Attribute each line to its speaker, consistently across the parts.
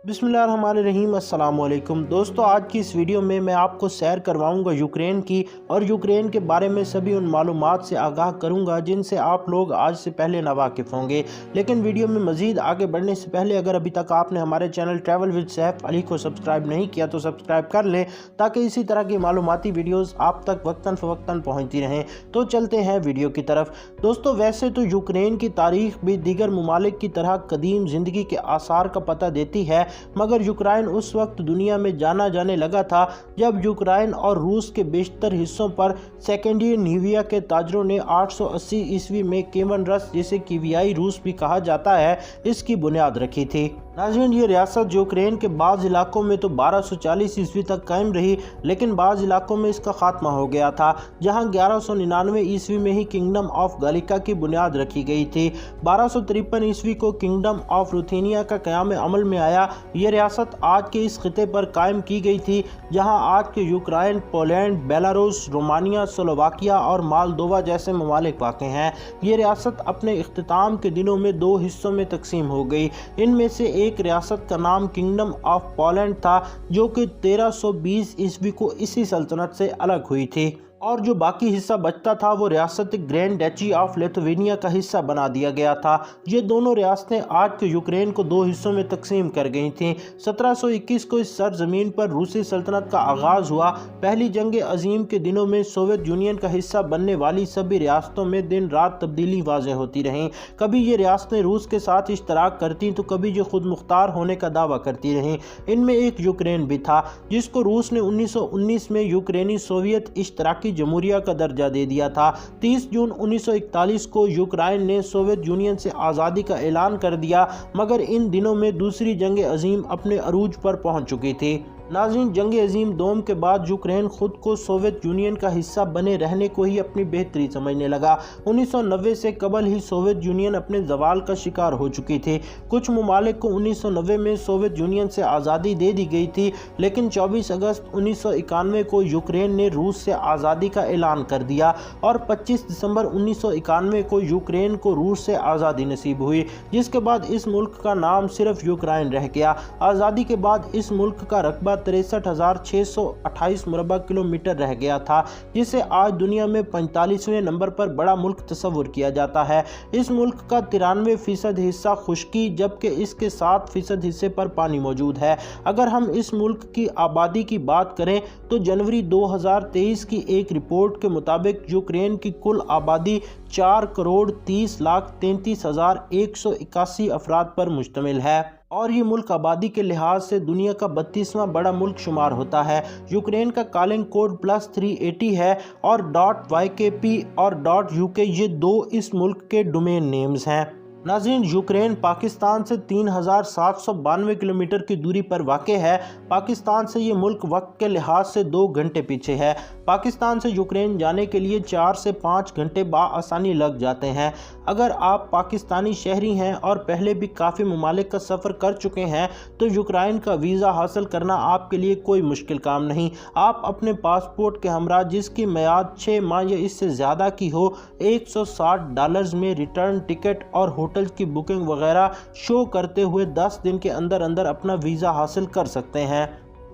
Speaker 1: बिस्मिल्लाहिर्रहमानिर्रहीम। अस्सलाम वालेकुम दोस्तों, आज की इस वीडियो में मैं आपको सैर करवाऊंगा यूक्रेन की, और यूक्रेन के बारे में सभी उन मालूमात से आगाह करूंगा जिनसे आप लोग आज से पहले नावाकिफ़ होंगे। लेकिन वीडियो में मज़ीद आगे बढ़ने से पहले अगर अभी तक आपने हमारे channel travel with Saif Ali को सब्सक्राइब नहीं किया तो सब्सक्राइब कर लें, ताकि इसी तरह की मालूमाती वीडियोज़ आप तक वक्तन फ़वक्तन पहुँचती रहें। तो चलते हैं वीडियो की तरफ। दोस्तों, वैसे तो यूक्रेन की तारीख़ भी दीगर ममालिक की तरह कदीम ज़िंदगी के आसार का पता देती है, मगर यूक्रेन उस वक्त दुनिया में जाना जाने लगा था जब यूक्रेन और रूस के बेशतर हिस्सों पर स्कैंडिनेविया के ताजरों ने 880 ईस्वी में केवन रस, जिसे कीवियाई रूस भी कहा जाता है, इसकी बुनियाद रखी थी। नाज़रीन, ये रियासत यूक्रेन के बाज़ इलाकों में तो 1240 ईस्वी तक कायम रही, लेकिन बाज़ इलाकों में इसका खात्मा हो गया था, जहां 1199 ईस्वी में ही किंगडम ऑफ गालिका की बुनियाद रखी गई थी। 1253 ईस्वी को किंगडम ऑफ रुथेनिया का क़याम अमल में आया। ये रियासत आज के इस खिते पर कायम की गई थी, जहां आज के Ukraine, Poland, Belarus, Romania, Slovakia और मालदोवा जैसे ममालिक वाक़ हैं। ये रियासत अपने इख्तिताम के दिनों में दो हिस्सों में तकसीम हो गई। इनमें से एक रियासत का नाम किंगडम ऑफ पोलैंड था, जो कि 1320 ईस्वी को इसी सल्तनत से अलग हुई थी, और जो बाकी हिस्सा बचता था वो रियासत ग्रैंड डची ऑफ लिथुआनिया का हिस्सा बना दिया गया था। ये दोनों रियासतें आज के यूक्रेन को दो हिस्सों में तकसीम कर गई थीं। 1721 को इस सरजमीन पर रूसी सल्तनत का आगाज़ हुआ। पहली जंग अजीम के दिनों में सोवियत यूनियन का हिस्सा बनने वाली सभी रियासतों में दिन रात तब्दीली वाज़ेह होती रहीं। कभी ये रियासतें रूस के साथ इश्तराक करती तो कभी ये खुद मुख्तार होने का दावा करती रहीं। इनमें एक यूक्रेन भी था, जिसको रूस ने 1919 में यूक्रेनी सोवियत इश्तराकी जमहूरिया का दर्जा दे दिया था। 30 जून 1941 को यूक्रेन ने सोवियत यूनियन से आज़ादी का ऐलान कर दिया, मगर इन दिनों में दूसरी जंग अजीम अपने अरूज पर पहुंच चुकी थी। नाज़रीन, जंग अजीम दोम के बाद यूक्रेन खुद को सोवियत यूनियन का हिस्सा बने रहने को ही अपनी बेहतरी समझने लगा। 1990 से कबल ही सोवियत यूनियन अपने जवाल का शिकार हो चुकी थी। कुछ ममालिक को 1990 में सोवियत यूनियन से आज़ादी दे दी गई थी, लेकिन 24 अगस्त 1991 को यूक्रेन ने रूस से आज़ादी का ऐलान कर दिया, और 25 दिसंबर 1991 को यूक्रेन को रूस से आज़ादी नसीब हुई, जिसके बाद इस मुल्क का नाम सिर्फ यूक्रेन रह गया। आज़ादी के बाद इस मुल्क का रकबा 63,628 मुरबा किलोमीटर रह गया था, जिसे आज दुनिया में 45वें नंबर पर बड़ा मुल्क तस्वुर किया जाता है। इस मुल्क का 93% हिस्सा खुश्की, जबकि इसके 7% हिस्से पर पानी मौजूद है। अगर हम इस मुल्क की आबादी की बात करें तो जनवरी 2023 की एक रिपोर्ट के मुताबिक यूक्रेन की कुल आबादी 4,30,33,181 अफराद पर मुश्तमिल है, और ये मुल्क आबादी के लिहाज से दुनिया का 32वां बड़ा मुल्क शुमार होता है। यूक्रेन का कॉलिंग कोड +380 है, और .YKP और .UK ये दो इस मुल्क के डोमेन नेम्स हैं। नाज़रीन, यूक्रेन पाकिस्तान से 3,792 किलोमीटर की दूरी पर वाक़ है। पाकिस्तान से ये मुल्क वक्त के लिहाज से 2 घंटे पीछे है। पाकिस्तान से यूक्रेन जाने के लिए 4 से 5 घंटे बाआसानी लग जाते हैं। अगर आप पाकिस्तानी शहरी हैं और पहले भी काफ़ी ममालिक का सफ़र कर चुके हैं तो यूक्रेन का वीज़ा हासिल करना आपके लिए कोई मुश्किल काम नहीं। आप अपने पासपोर्ट के हमरा, जिसकी मियाद 6 माह या इससे ज़्यादा की हो, $160 में रिटर्न टिकट और होटल की बुकिंग वगैरह शो करते हुए 10 दिन के अंदर अंदर अपना वीज़ा हासिल कर सकते हैं।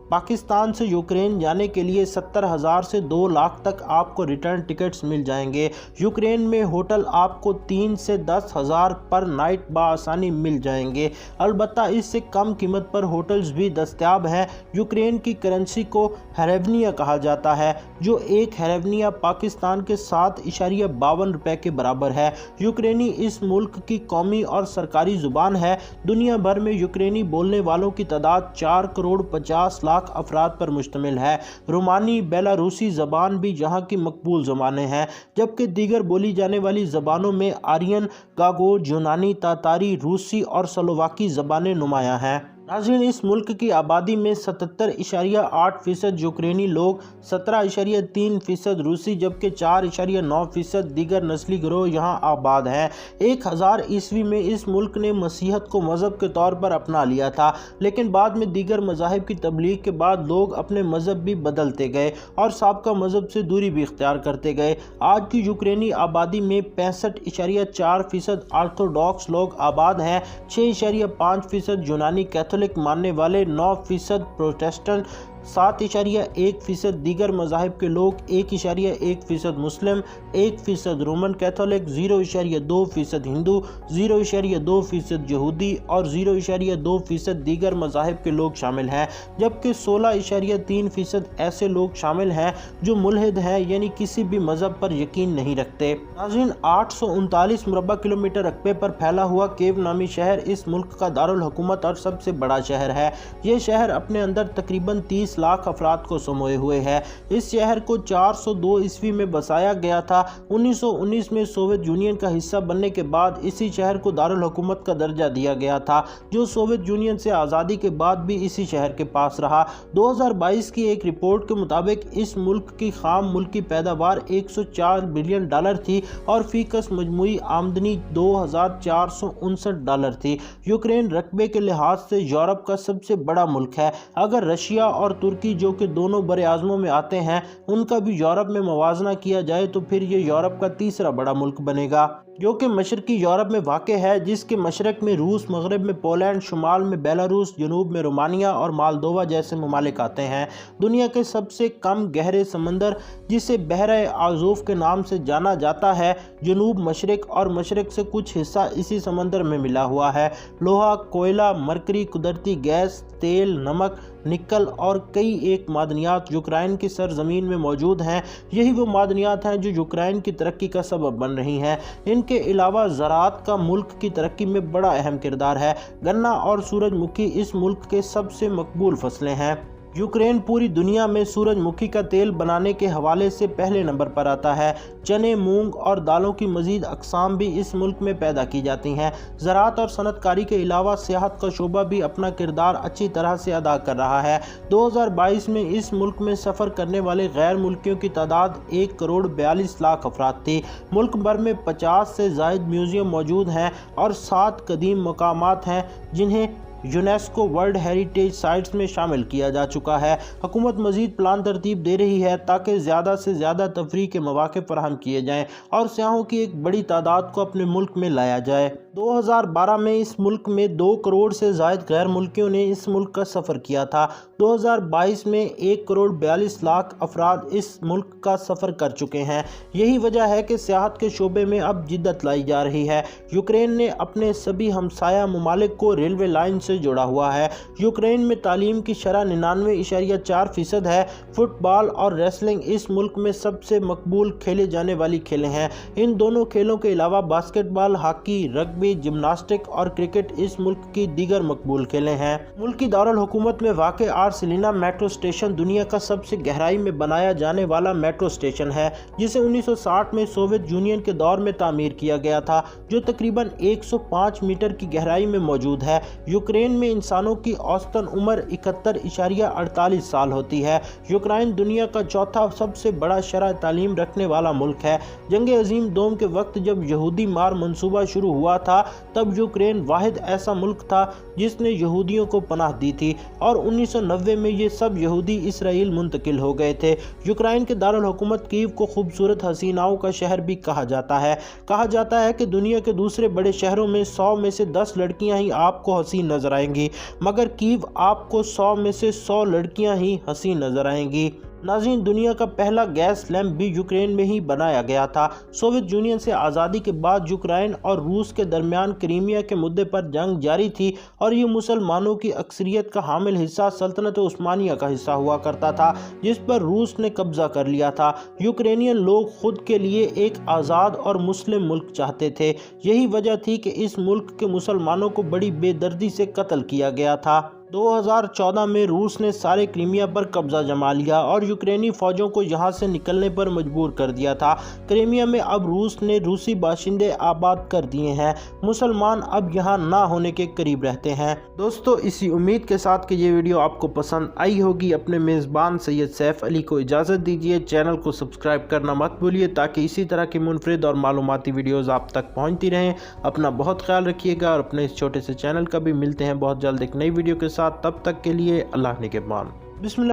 Speaker 1: पाकिस्तान से यूक्रेन जाने के लिए 70,000 से 2 लाख तक आपको रिटर्न टिकट्स मिल जाएंगे। यूक्रेन में होटल आपको 3 से 10,000 पर नाइट बाआसानी मिल जाएंगे। अलबत्ता इससे कम कीमत पर होटल्स भी दस्तयाब हैं। यूक्रेन की करेंसी को हरेवनिया कहा जाता है, जो एक हरेवनिया पाकिस्तान के 7.52 रुपये के बराबर है। यूक्रेनी इस मुल्क की कौमी और सरकारी ज़ुबान है। दुनिया भर में यूक्रेनी बोलने वालों की तादाद 4,50,00,000 अफराद पर मुश्तमिल है। रोमानी, बेलारूसी ज़बान भी यहाँ की मकबूल ज़बानें हैं, जबकि दीगर बोली जाने वाली ज़बानों में आर्यन, गागोर, यूनानी, तातारी, रूसी और स्लोवाकी ज़बानें नुमायाँ हैं। नाज़रीन, इस मुल्क की आबादी में 77.8% यूक्रेनी लोग, 17.3% रूसी, जबकि 4.9% दीगर नस्ली गिरोह यहाँ आबाद हैं। 1000 ईस्वी में इस मुल्क ने मसीहत को मज़हब के तौर पर अपना लिया था, लेकिन बाद में दीगर मज़ाहिब की तबलीग के बाद लोग अपने मज़हब भी बदलते गए और साबका मज़हब से दूरी भी इख्तियार करते गए। आज की यूक्रेनी आबादी में 65.4% ऑर्थोडॉक्स लोग आबाद हैं, 6.5% यूनानी कैथोलिक कैथोलिक मानने वाले 9% प्रोटेस्टेंट, 7.1% दीगर मज़ाहिब के लोग, 1.1% मुस्लिम, 1% रोमन कैथोलिक, 0.2% हिंदू, 0.2% यहूदी और 0.2% दीगर मज़ाहिब के लोग शामिल हैं, जबकि 16.3% ऐसे लोग शामिल हैं जो मुल्हिद हैं, यानी किसी भी मज़हब पर यकीन नहीं रखते। नाज़रीन, 839 मुरबा किलोमीटर रकबे पर फैला हुआ केव नामी शहर इस मुल्क का दारुल हुकूमत और सबसे बड़ा शहर है। ये शहर अपने अंदर तकरीबन 30 लाख अफराद को समोए हुए है। इस शहर को 402 ईस्वी में बसाया गया था। 1919 में सोवियत यूनियन का हिस्सा बनने के बाद इसी शहर को दारुल हुकूमत का दर्जा दिया गया था, जो सोवियत यूनियन से आज़ादी के बाद भी इसी शहर के पास रहा। 2022 की एक रिपोर्ट के मुताबिक इस मुल्क की खाम मुल्की पैदावार 104 बिलियन डॉलर थी और फीकस मजमूई आमदनी 2459 डॉलर थी। यूक्रेन रकबे के लिहाज से यूरोप का सबसे बड़ा मुल्क है। अगर रशिया और तुर्की, जो कि दोनों बड़े आज़मों में आते हैं, उनका भी यूरोप में मवाजना किया जाए तो फिर ये यूरोप का तीसरा बड़ा मुल्क बनेगा, जो कि मशरकी यूरोप में वाक़ है, जिसके मशरक में रूस, मगरब में पोलैंड, शुमाल में बेलारूस, जनूब में रोमानिया और मालदोवा जैसे ममालिक आते हैं। दुनिया के सबसे कम गहरे समंदर, जिसे बहरे आज़ूफ के नाम से जाना जाता है, जनूब मशरक और मशरक से कुछ हिस्सा इसी समंदर में मिला हुआ है। लोहा, कोयला, मरकरी, कुदरती गैस, तेल, नमक, निकल और कई एक मादनियात यूक्रेन की सरजमीन में मौजूद हैं। यही वो मादनियात हैं जो यूक्रेन की तरक्की का सबब बन रही हैं। इनके अलावा ज़राअत का मुल्क की तरक्की में बड़ा अहम किरदार है। गन्ना और सूरजमुखी इस मुल्क के सबसे मकबूल फसलें हैं। यूक्रेन पूरी दुनिया में सूरजमुखी का तेल बनाने के हवाले से पहले नंबर पर आता है। चने, मूंग और दालों की मज़ीद अक़साम भी इस मुल्क में पैदा की जाती हैं। ज़राअत और सनतकारी के अलावा सियाहत का शोबा भी अपना किरदार अच्छी तरह से अदा कर रहा है। 2022 में इस मुल्क में सफ़र करने वाले गैर मुल्कियों की तादाद 1,42,00,000 अफराद थी। मुल्क भर में 50 से ज़ायद म्यूज़ियम मौजूद हैं और 7 कदीम मकामात हैं जिन्हें यूनेस्को वर्ल्ड हेरिटेज साइट्स में शामिल किया जा चुका है। हुकूमत मज़ीद प्लान तरतीब दे रही है ताकि ज़्यादा से ज़्यादा तफरीह के मौक़े फराहम किए जाएँ और सियाहों की एक बड़ी तादाद को अपने मुल्क में लाया जाए। 2012 में इस मुल्क में 2 करोड़ से ज़ायद गैर मुल्कियों ने इस मुल्क का सफ़र किया था। 2022 में 1,42,00,000 अफराद इस मुल्क का सफ़र कर चुके हैं। यही वजह है कि सियाहत के शोबे में अब जिद्दत लाई जा रही है। यूक्रेन ने अपने सभी हमसाया ममालिक को रेलवे लाइन से जुड़ा हुआ है। यूक्रेन में तालीम की शरह 99.4% है। फुटबॉल और रेसलिंग इस मुल्क में सबसे मकबूल खेले जाने वाली खेलें हैं। इन दोनों खेलों के अलावा बास्केटबॉल, हॉकी, रग्बी, जिम्नास्टिक और क्रिकेट इस मुल्क की दीगर मकबूल खेलें हैं। मुल्क की दारुल हुकूमत में वाक़े आर्सेलिना मेट्रो स्टेशन दुनिया का सबसे गहराई में बनाया जाने वाला मेट्रो स्टेशन है, जिसे 1960 में सोवियत यूनियन के दौर में तामीर किया गया था, जो तकरीबन 105 मीटर की गहराई में मौजूद है। यूक्रेन में इंसानों की औसतन उम्र 71.48 साल होती है। यूक्रेन दुनिया का चौथा सबसे बड़ा शरह तालीम रखने वाला मुल्क है। जंग अजीम दोम के वक्त जब यहूदी मार मंसूबा शुरू हुआ था, तब यूक्रेन वाहिद ऐसा मुल्क था जिसने यहूदियों को पनाह दी थी और 1990 में ये सब यहूदी इसराइल मुंतकिल हो गए थे। यूक्रेन के दारुल हुकूमत कीव को खूबसूरत हसीनाओं का शहर भी कहा जाता है। कहा जाता है कि दुनिया के दूसरे बड़े शहरों में 100 में से 10 लड़कियां ही आपको हसीन नजर आएंगी, मगर कीव आपको 100 में से 100 लड़कियां ही हसीन नजर आएंगी। नाज़रीन, दुनिया का पहला गैस लैंप भी यूक्रेन में ही बनाया गया था। सोवियत यूनियन से आज़ादी के बाद यूक्रेन और रूस के दरमियान क्रीमिया के मुद्दे पर जंग जारी थी और ये मुसलमानों की अक्सरियत का हामिल हिस्सा सल्तनत उस्मानिया का हिस्सा हुआ करता था, जिस पर रूस ने कब्जा कर लिया था। यूक्रेनियन लोग खुद के लिए एक आज़ाद और मुस्लिम मुल्क चाहते थे। यही वजह थी कि इस मुल्क के मुसलमानों को बड़ी बेदर्दी से कत्ल किया गया था। 2014 में रूस ने सारे क्रीमिया पर कब्जा जमा लिया और यूक्रेनी फौजों को यहां से निकलने पर मजबूर कर दिया था। क्रीमिया में अब रूस ने रूसी बाशिंदे आबाद कर दिए हैं। मुसलमान अब यहां ना होने के करीब रहते हैं। दोस्तों, इसी उम्मीद के साथ कि ये वीडियो आपको पसंद आई होगी, अपने मेज़बान सैयद सैफ अली को इजाज़त दीजिए। चैनल को सब्सक्राइब करना मत भूलिए ताकि इसी तरह की मुनफरिद और मालूमाती वीडियोज़ आप तक पहुँचती रहें। अपना बहुत ख्याल रखिएगा और अपने इस छोटे से चैनल का भी मिलते हैं बहुत जल्द एक नई वीडियो के साथ। तब तक के लिए अल्लाह निगहबान। बिस्मिल्लाह।